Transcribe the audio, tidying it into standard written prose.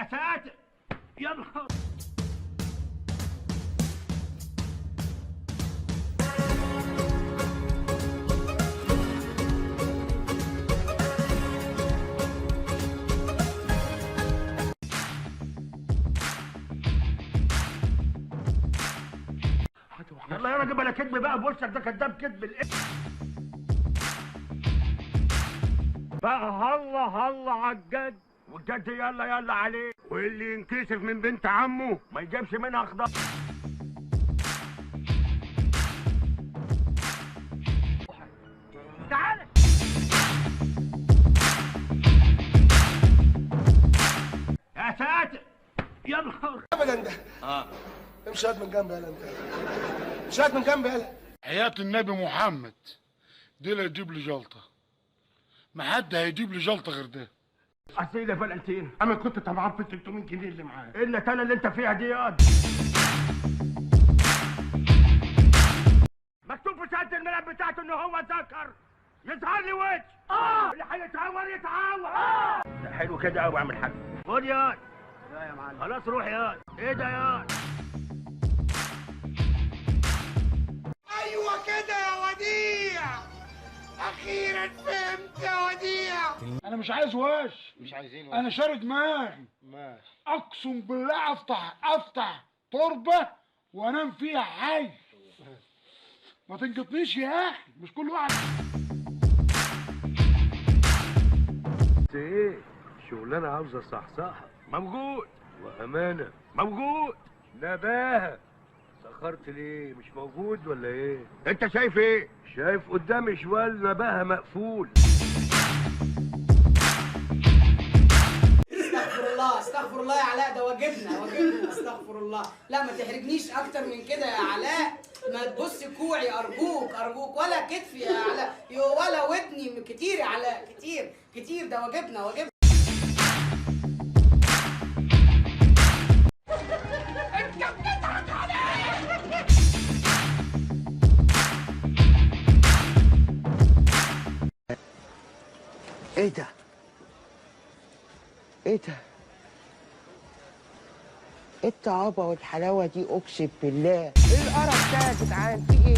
يا ساتر يا نهار. يلا يا راجل بلا كدب بقى بوشك ده كداب كدب بقى. هلا هلا عالجد والجد يلا يلا عليه، واللي ينكسف من بنت عمه ما يجيبش منها خضار. تعالى يا ساتر يا نهار. ابدا ده امشي هات من جنبي يالا انت، امشي هات من جنبي يالا. حياة النبي محمد دي لا يجيب لي جلطة، ما حد هيجيب لي جلطة غير ده. اصيل يا فالنتين، انا كنت طمعان في 300 جنيه اللي معايا. الا تالا اللي انت فيها دي ياض. مكتوب في شهادة الميلاد بتاعته ان هو ذكر، يظهر لي وجه. اللي هيتعور يتعور. ده حلو كده قوي يا عم الحاج. خد ياض. لا يا معلم خلاص روح ياض. ايه ده ياض؟ ايوه كده يا وديع، اخيرا فهمت يا وديع. انا مش عايز وش، مش عايزين وش. انا شاري دماغي. ماشي. اقسم بالله افتح تربة وانام فيها حي. ما تنقطنيش يا اخي، مش كل واحد. ايه شغلانه عاوزه صحصحه موجود وامانه موجود. نباهه. سخرت ليه؟ مش موجود ولا ايه؟ انت شايف ايه؟ شايف قدامي شوال نباهه مقفول. استغفر الله استغفر الله يا علاء، ده واجبنا استغفر الله. لا ما تحرجنيش اكتر من كده يا علاء، ما تبص كوعي ارجوك ولا كتفي يا علاء ولا ودني كتير يا علاء، كتير ده واجبنا. ايه ده؟ ايه ده؟ ايه الطعابة والحلاوة دي؟ اقسم بالله ايه القرف ده يا جدعان؟ في ايه؟